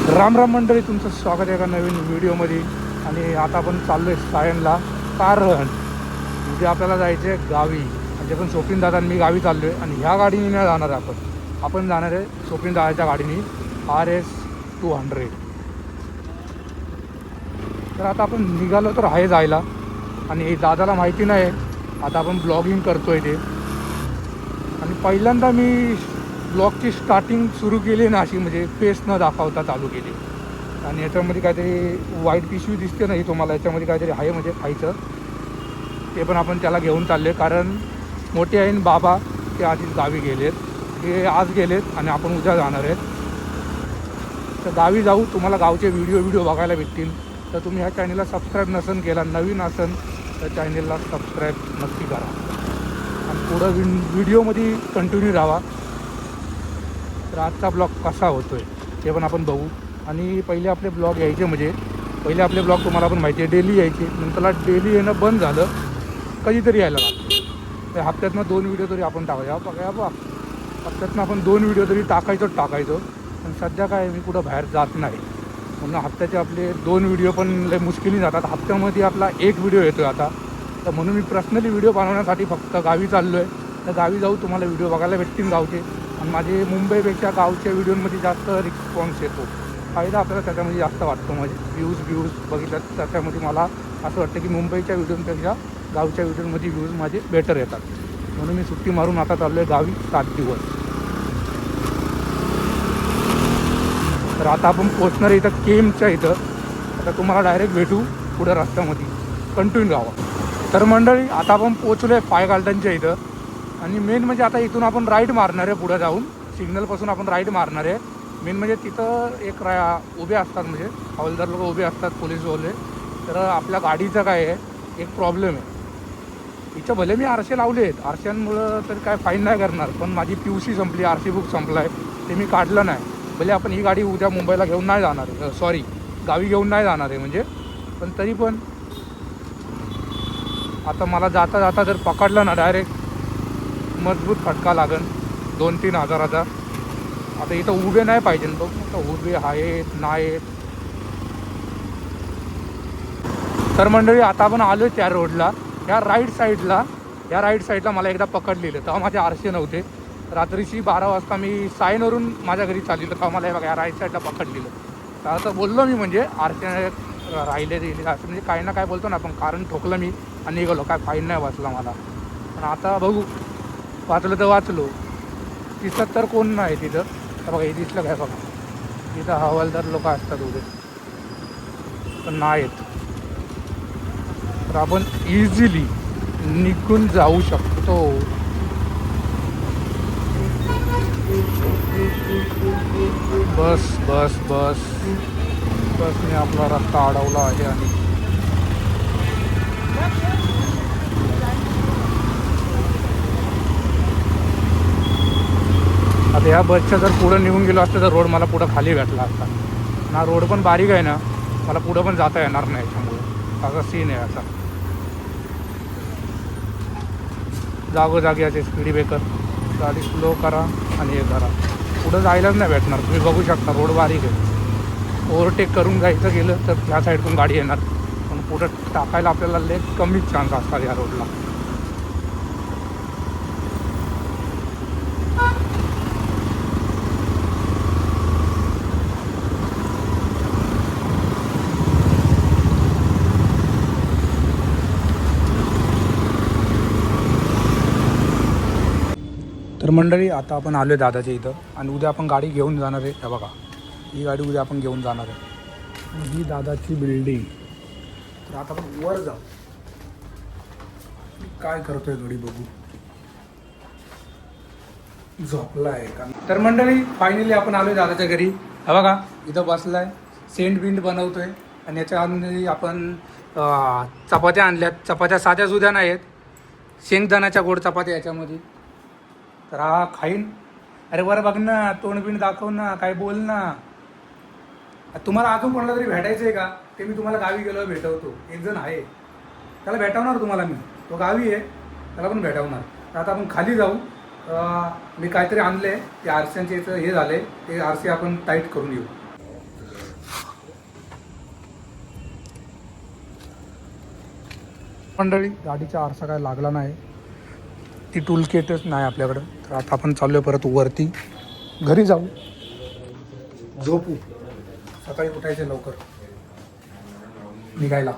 राम राम मंडळी, तुमचं स्वागत आहे एका नवीन व्हिडिओमध्ये. आणि आता आपण चाललो आहे सायनला, कारण उद्या आपल्याला जायचं आहे गावी. म्हणजे पण स्वप्नील दादा आणि मी गावी चाललो आहे. आणि ह्या गाडीने नाही जाणार आहे, आपण जाणार आहे स्वप्नील दादाच्या गाडीने RS 200. तर आता आपण निघालो तर आहे जायला. आणि दादाला माहिती नाही आता आपण ब्लॉगिंग करतो आहे ते. आणि पहिल्यांदा मी ब्लॉगची स्टार्टिंग सुरू केली ना अशी, म्हणजे फेस न दाखवता चालू केली. आणि याच्यामध्ये काहीतरी वाईट पिशवी दिसते नाही तुम्हाला, याच्यामध्ये काहीतरी आहे म्हणजे खायचं. ते पण आपण त्याला घेऊन चालले, कारण मोठे आईन बाबा ते आधीच गावी गेलेत, ते आज गेलेत आणि आपण उद्या जाणार आहेत. तर गावी जाऊ, तुम्हाला गावचे व्हिडिओ बघायला भेटतील. तर तुम्ही ह्या चॅनलला सबस्क्राईब नसेल केला, नवीन असेल तर चॅनलला सबस्क्राईब नक्की करा आणि पुढं व्हिडिओमध्ये कंटिन्यू राहा. तर आजचा ब्लॉग कसा होतो आहे ते पण आपण बघू. आणि पहिले आपले ब्लॉग यायचे, म्हणजे पहिले आपले ब्लॉग तुम्हाला पण माहिती आहे डेली यायचे. नंतरला डेली येणं बंद झालं, कधीतरी यायला लागतं. तर हप्त्यातनं 2 व्हिडिओ तरी आपण टाकायचं. बघा हप्त्यातनं आपण 2 व्हिडिओ तरी टाकायचो. पण सध्या काय मी कुठं बाहेर जात नाही, म्हणून हप्त्याचे आपले 2 व्हिडिओ पण लय मुश्किली जातात. हप्त्यामध्ये आपला 1 व्हिडिओ येतो आहे आता. तर म्हणून मी पर्सनली व्हिडिओ बनवण्यासाठी फक्त गावी चाललो आहे. तर गावी जाऊ, तुम्हाला व्हिडिओ बघायला भेटतील गावचे. आणि माझे मुंबईपेक्षा गावच्या व्हिडिओमध्ये जास्त रिस्पॉन्स येतो. फायदा आपल्याला त्याच्यामध्ये जास्त वाटतो. म्हणजे व्ह्यूज बघितलं त्याच्यामध्ये मला असं वाटतं की मुंबईच्या व्हिडिओपेक्षा गावच्या व्हिडिओमध्ये व्ह्यूज माझे बेटर येतात. म्हणून मी सुट्टी मारून आता चाललो आहे गावी 7 दिवस. तर आता आपण पोचणार आहे इथं केमच्या इथं. आता तुम्हाला डायरेक्ट भेटू पुढं रस्त्यामध्ये, कंटिन्यू राहा. तर मंडळी आता आपण पोचलो आहे फाय गार्डनच्या इथं. आणि मेन म्हणजे आता इथून आपण राईट मारणार आहे, पुढं जाऊन सिग्नलपासून आपण राईट मारणार आहे. मेन म्हणजे तिथं एक उभे असतात, म्हणजे हवालदार लोक उभे असतात, पोलीसवाले. तर आपल्या गाडीचं काय आहे, एक प्रॉब्लेम आहे. तिचं भले मी आरसे लावले आहेत, आरशांमुळं तर काय फाईन नाही करणार, पण माझी PUC संपली, RC बुक संपला आहे, ते मी काढलं नाही. भले आपण ही गाडी उद्या मुंबईला घेऊन नाही जाणार आहे, सॉरी गावी घेऊन नाही जाणार आहे म्हणजे, पण तरी पण आता मला जाता जाता जर पकडलं ना डायरेक्ट मजबूत फटका लागेल 2-3 हजाराचा. आता इथं उभे नाही पाहिजे, बघ आता उभे आहेत नाहीत. तर मंडळी आता आपण आलो आहे त्या रोडला, या राईट साईडला मला एकदा पकडलेलं, तेव्हा माझे आरसे नव्हते. रात्रीची 12 वाजता मी सायनवरून माझ्या घरी चाललेलं, तेव्हा मला हे बघा या राईट साईडला पकडलेलं. तर असं बोललो मी, म्हणजे आरसे राहिले असं म्हणजे काही ना काय बोलतो ना आपण, कारण ठोकलं मी आणि गेलो, काय फाईन नाही वाचला मला. पण आता बघू, वाचलं तर वाचलो. दिसत तर कोण नाही तिथं. तर बघा हे दिसलं काय बघा, तिथं हवालदार लोक असतात उभे, पण नाहीत. तर आपण इझिली निघून जाऊ शकतो. बसने आपला रस्ता अडवला आहे. आणि आता ह्या बसच्या जर पुढं निघून गेलो असतं तर रोड मला पुढं खाली भेटला असता ना. रोड पण बारीक आहे ना, मला पुढं पण जाता येणार नाही, याच्यामुळे असा सीन आहे. असा जागोजागी असे स्पीड ब्रेकर, गाडी स्लो करा आणि हे करा, पुढं जायलाच नाही भेटणार. तुम्ही बघू शकता रोड बारीक आहे. ओव्हरटेक करून जायचं गेलं तर ह्या साईडकडून गाडी येणार, पण पुढं टाकायला आपल्याला लय कमीच चान्स असतात या रोडला. तर मंडळी आता आपण आलो आहे दादाच्या इथं, आणि उद्या आपण गाडी घेऊन जाणार आहे. हे बघा ही गाडी उद्या आपण घेऊन जाणार आहे, ही दादाची बिल्डिंग. तर आता आपण वर जाऊ, काय करतोय गडी बघू. झोपला आहे का. तर मंडळी फायनली आपण आलो आहे दादाच्या घरी. हे बघा इथं बसला आहे, सेंट बिंड बनवतोय. आणि याच्या आपण चपात्या आणल्यात. चपात्या साध्या सुद्धा नाही आहेत, शेंगदाण्याच्या गोड चपात्या याच्यामध्ये. तर हा खाईन. अरे बरं बघ ना, तोंड बिंड दाखव ना, काय बोल ना. तुम्हाला अजून कोणाला तरी भेटायचं आहे का, ते मी तुम्हाला गावी गेलो भेटवतो. एक जण आहे, त्याला भेटवणार तुम्हाला मी, तो गावी आहे, त्याला पण भेटवणार. तर आता आपण खाली जाऊ. मी काहीतरी आणले, ते आरशांचे हे झाले, ते आरसे आपण टाईट करून येऊ. मंडळी गाडीचा आरसा काय लागला नाही, ती टूल किटच नाही आपल्याकडं. तर आता आपण चाललो परत वरती, घरी जाऊ, झोपू, सकाळी उठायचे लवकर निघायला.